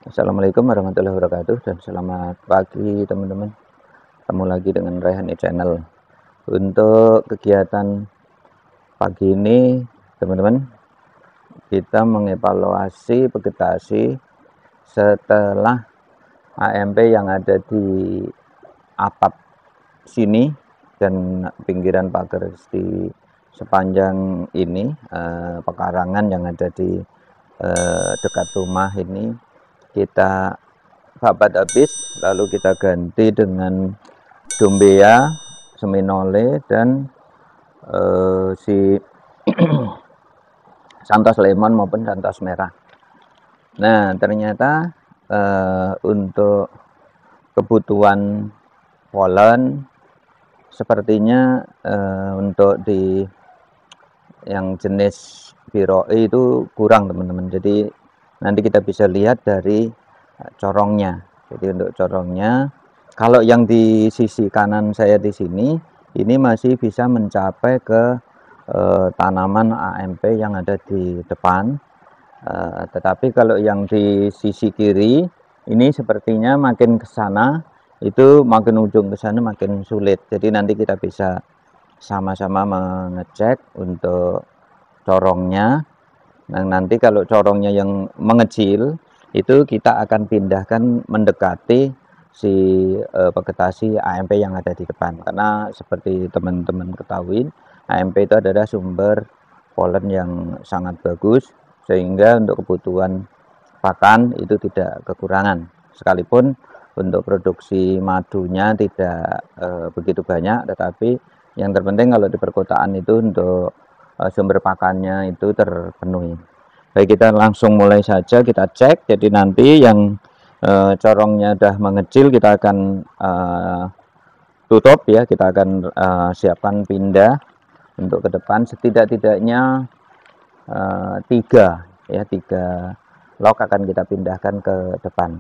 Assalamualaikum warahmatullahi wabarakatuh dan selamat pagi teman-teman. Ketemu lagi dengan Rayhani Channel. Untuk kegiatan pagi ini teman-teman, kita mengevaluasi vegetasi setelah AMP yang ada di atap sini dan pinggiran pagar di sepanjang ini, pekarangan yang ada di dekat rumah ini kita babat habis, lalu kita ganti dengan Dombea, Seminole, dan si Santos Lemon maupun Santos Merah. Nah, ternyata untuk kebutuhan polen sepertinya untuk di yang jenis biroi itu kurang teman-teman. Jadi nanti kita bisa lihat dari corongnya. Jadi untuk corongnya, kalau yang di sisi kanan saya di sini, ini masih bisa mencapai ke tanaman AMP yang ada di depan. Tetapi kalau yang di sisi kiri, ini sepertinya makin ke sana, itu makin ujung ke sana makin sulit. Jadi nanti kita bisa sama-sama mengecek untuk corongnya. Nah, nanti kalau corongnya yang mengecil, itu kita akan pindahkan mendekati si vegetasi AMP yang ada di depan. Karena seperti teman-teman ketahui, AMP itu adalah sumber polen yang sangat bagus, sehingga untuk kebutuhan pakan itu tidak kekurangan. Sekalipun untuk produksi madunya tidak begitu banyak, tetapi yang terpenting kalau di perkotaan itu untuk sumber pakannya itu terpenuhi. Baik, kita langsung mulai saja, kita cek. Jadi nanti yang corongnya sudah mengecil kita akan tutup ya, kita akan siapkan pindah untuk ke depan setidak-tidaknya 3 log akan kita pindahkan ke depan.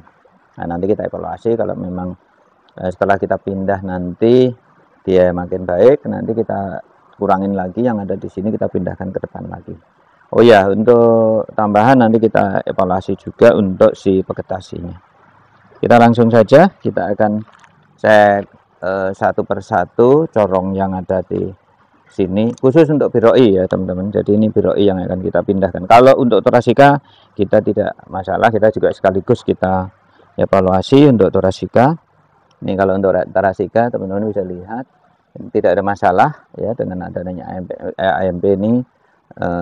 Nah, nanti kita evaluasi kalau memang setelah kita pindah nanti dia makin baik, nanti kita kurangin lagi yang ada di sini, kita pindahkan ke depan lagi. Oh ya, untuk tambahan nanti kita evaluasi juga untuk si vegetasinya. Kita langsung saja, kita akan cek satu persatu corong yang ada di sini, khusus untuk biroi ya teman-teman. Jadi ini biroi yang akan kita pindahkan. Kalau untuk Thoracea kita tidak masalah, kita juga sekaligus kita evaluasi untuk Thoracea. Ini kalau untuk Thoracea teman-teman bisa lihat tidak ada masalah ya dengan adanya AMP ini.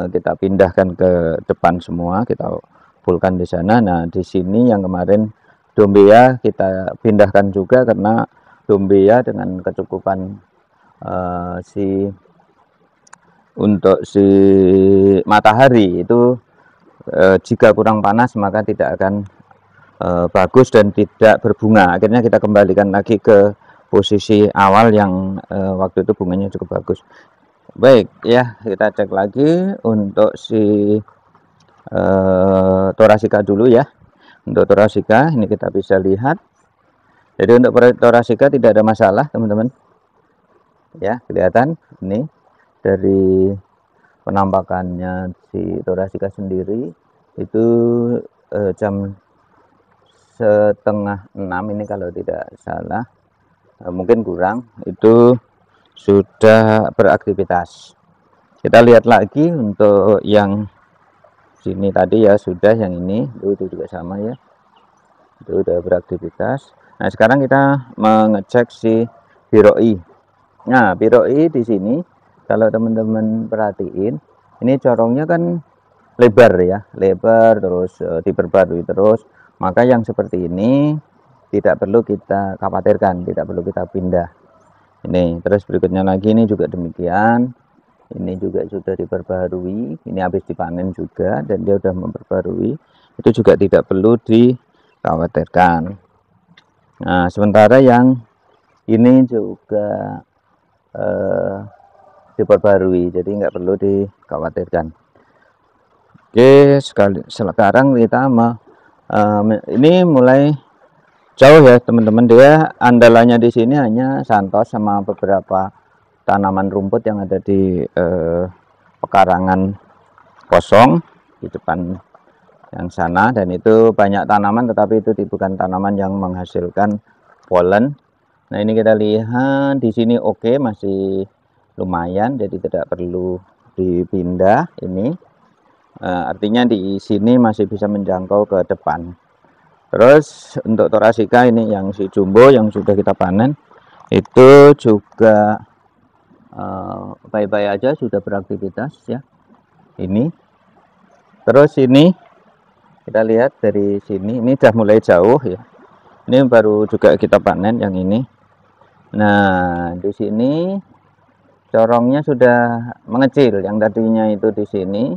Kita pindahkan ke depan semua, kita fullkan di sana. Nah, di sini yang kemarin Dombea kita pindahkan juga karena Dombea dengan kecukupan untuk si matahari itu jika kurang panas maka tidak akan bagus dan tidak berbunga. Akhirnya kita kembalikan lagi ke posisi awal yang waktu itu bunganya cukup bagus. Baik ya, kita cek lagi untuk si Thoracea dulu ya. Untuk Thoracea ini kita bisa lihat. Jadi untuk Thoracea tidak ada masalah teman-teman. Ya, kelihatan ini dari penampakannya si Thoracea sendiri itu jam setengah 6 ini kalau tidak salah, mungkin kurang, itu sudah beraktivitas. Kita lihat lagi untuk yang sini tadi ya, sudah, yang ini itu juga sama ya, itu sudah beraktivitas. Nah, sekarang kita mengecek si biroi. Nah, biroi di sini kalau teman-teman perhatiin, ini corongnya kan lebar ya, lebar terus diperbarui terus. Maka yang seperti ini tidak perlu kita khawatirkan, tidak perlu kita pindah. Ini terus berikutnya lagi, ini juga demikian. Ini juga sudah diperbarui, ini habis dipanen juga dan dia sudah memperbarui. Itu juga tidak perlu dikhawatirkan. Nah, sementara yang ini juga diperbarui, jadi nggak perlu dikhawatirkan. Oke, sekarang kita ini mulai jauh ya teman-teman. Dia andalannya di sini hanya Santos sama beberapa tanaman rumput yang ada di pekarangan kosong di depan yang sana, dan itu banyak tanaman tetapi itu bukan tanaman yang menghasilkan polen. Nah, ini kita lihat di sini oke, masih lumayan, jadi tidak perlu dipindah ini. Artinya di sini masih bisa menjangkau ke depan. Terus untuk Thoracica ini yang si jumbo yang sudah kita panen itu juga baik-baik aja, sudah beraktivitas ya. Ini terus ini kita lihat dari sini, ini sudah mulai jauh ya. Ini baru juga kita panen yang ini. Nah, di sini corongnya sudah mengecil, yang tadinya itu di sini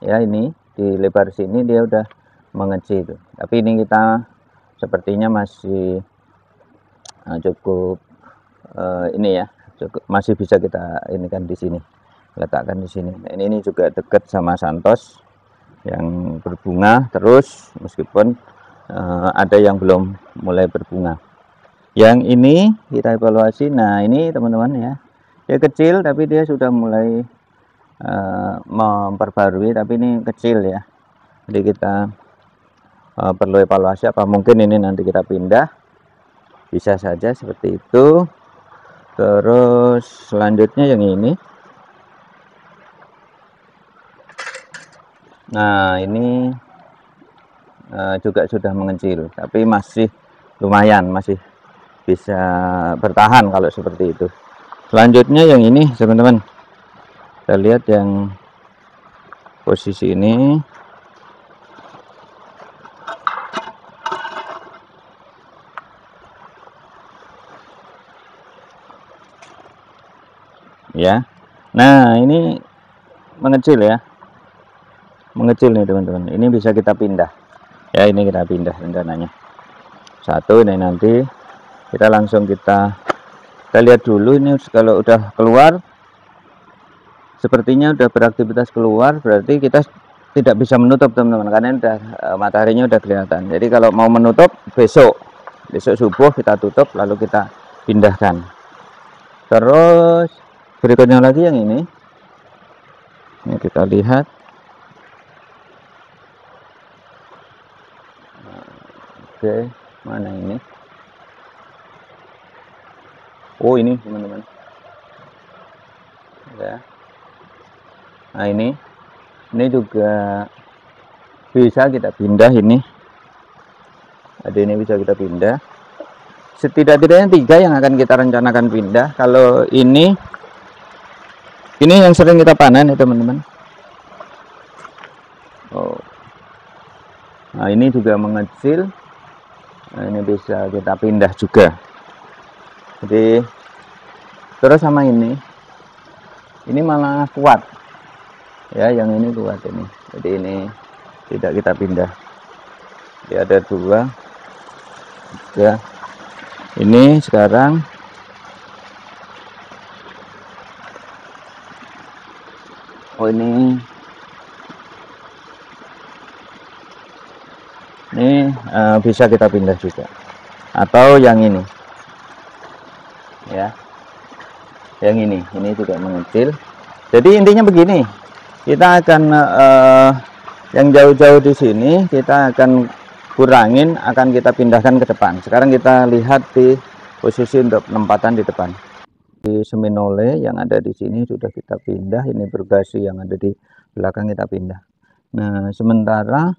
ya, ini di lebar sini dia udah mengecil, tapi ini kita sepertinya masih cukup ini ya, cukup masih bisa kita ini kan di sini, letakkan di sini. Nah, ini juga dekat sama Santos yang berbunga terus, meskipun ada yang belum mulai berbunga. Yang ini kita evaluasi. Nah, ini teman-teman ya, dia kecil tapi dia sudah mulai memperbarui, tapi ini kecil ya, jadi kita perlu evaluasi, apa mungkin ini nanti kita pindah, bisa saja seperti itu. Terus selanjutnya yang ini, nah ini juga sudah mengecil tapi masih lumayan, masih bisa bertahan kalau seperti itu. Selanjutnya yang ini teman-teman, kita lihat yang posisi ini. Ya, nah ini mengecil ya, mengecil nih teman-teman. Ini bisa kita pindah ya, ini kita pindah rencananya satu. Ini nanti kita langsung kita lihat dulu. Ini kalau udah keluar, sepertinya udah beraktivitas keluar, berarti kita tidak bisa menutup teman-teman, karena udah mataharinya udah kelihatan. Jadi kalau mau menutup besok subuh kita tutup, lalu kita pindahkan. Terus berikutnya lagi yang ini kita lihat. Oke, mana ini? Oh, ini teman-teman ya. Nah, ini juga bisa kita pindah. Ini ada, ini bisa kita pindah. Setidak-tidaknya 3 yang akan kita rencanakan pindah. Kalau ini yang sering kita panen ya teman-teman. Oh, nah ini juga mengecil. Nah, ini bisa kita pindah juga. Jadi terus sama ini malah kuat ya, yang ini kuat ini, jadi ini tidak kita pindah. Jadi ada 2 3. Ini sekarang ini bisa kita pindah juga, atau yang ini ya, yang ini juga mengecil. Jadi intinya begini, kita akan yang jauh-jauh di sini kita akan kurangin, akan kita pindahkan ke depan. Sekarang kita lihat di posisi untuk penempatan di depan. Di Seminole yang ada di sini sudah kita pindah, ini Bergasi yang ada di belakang kita pindah. Nah, sementara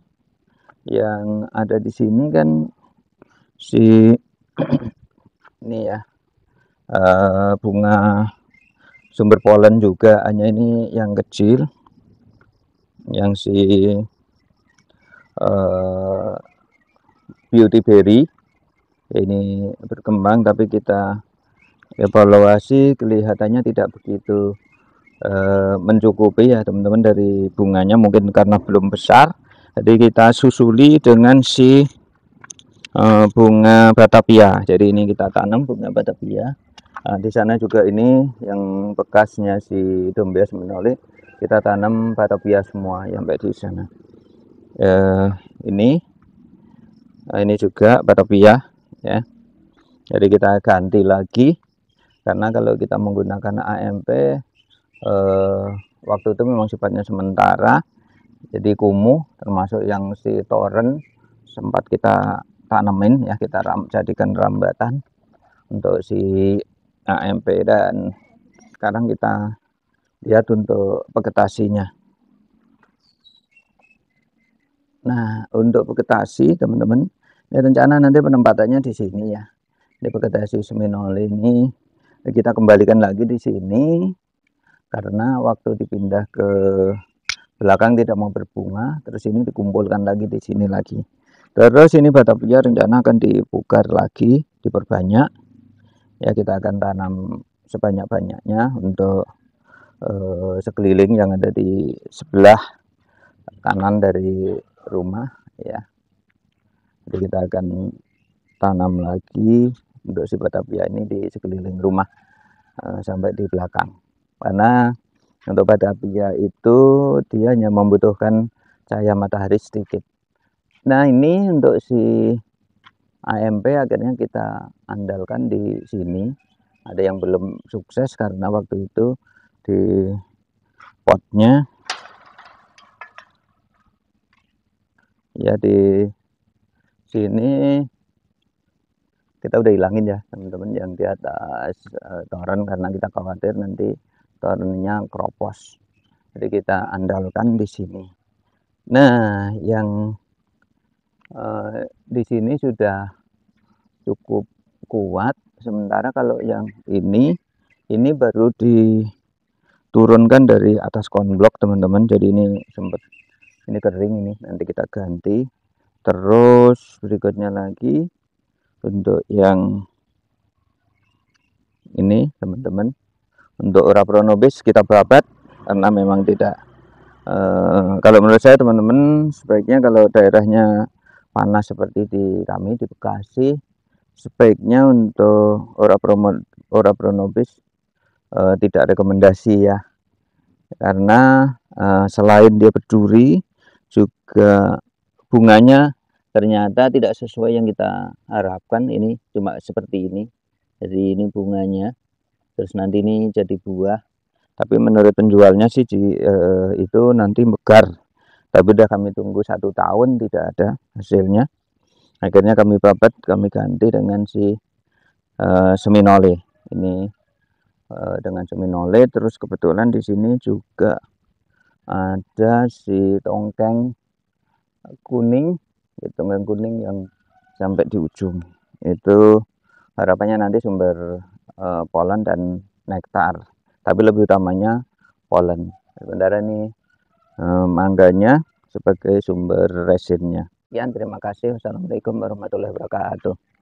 yang ada di sini kan si ini ya, bunga sumber polen juga, hanya ini yang kecil, yang si beauty berry ini berkembang, tapi kita evaluasi kelihatannya tidak begitu mencukupi ya teman-teman. Dari bunganya mungkin karena belum besar, jadi kita susuli dengan si bunga Batavia. Jadi ini kita tanam bunga Batavia. Nah, di sana juga ini yang bekasnya si Dombias Seminole, kita tanam Batavia semua yang sampai di sana. Ini juga Batavia ya. Jadi kita ganti lagi, karena kalau kita menggunakan AMP waktu itu memang sifatnya sementara, Jadi kumuh termasuk yang si toren sempat kita tanemin ya, kita jadikan rambatan untuk si AMP, dan sekarang kita lihat untuk vegetasinya. Nah, untuk vegetasi teman-teman, ini rencana nanti penempatannya di sini ya. Di vegetasi Seminole ini kita kembalikan lagi di sini karena waktu dipindah ke belakang tidak mau berbunga, terus ini dikumpulkan lagi di sini lagi. Terus ini batavia rencana akan dipugar lagi, diperbanyak. Ya, kita akan tanam sebanyak-banyaknya untuk sekeliling yang ada di sebelah kanan dari rumah ya. Jadi kita akan tanam lagi untuk si batavia ini di sekeliling rumah sampai di belakang, karena untuk batavia itu dia hanya membutuhkan cahaya matahari sedikit. Nah, ini untuk si AMP akhirnya kita andalkan di sini. Ada yang belum sukses karena waktu itu di potnya ya, di sini kita udah hilangin ya teman-teman yang di atas toren, karena kita khawatir nanti torennya keropos. Jadi kita andalkan di sini. Nah, yang di sini sudah cukup kuat. Sementara kalau yang ini baru diturunkan dari atas konblok teman-teman. Jadi ini sempat ini kering, ini nanti kita ganti. Terus berikutnya lagi untuk yang ini teman-teman, untuk Ora pronobis kita babat karena memang tidak kalau menurut saya teman-teman, sebaiknya kalau daerahnya panas seperti di kami di Bekasi, sebaiknya untuk Ora pronobis tidak rekomendasi ya, karena selain dia berduri juga bunganya ternyata tidak sesuai yang kita harapkan. Ini cuma seperti ini, jadi ini bunganya, terus nanti ini jadi buah, tapi menurut penjualnya sih itu nanti mekar, tapi udah kami tunggu 1 tahun tidak ada hasilnya. Akhirnya kami babat, kami ganti dengan si Seminole ini, dengan Seminole. Terus kebetulan di sini juga ada si tongkeng kuning, tongkeng kuning yang sampai di ujung itu, harapannya nanti sumber polen dan nektar, tapi lebih utamanya polen. Sementara ini mangganya sebagai sumber resinnya. Sekian, terima kasih. Wassalamualaikum warahmatullahi wabarakatuh.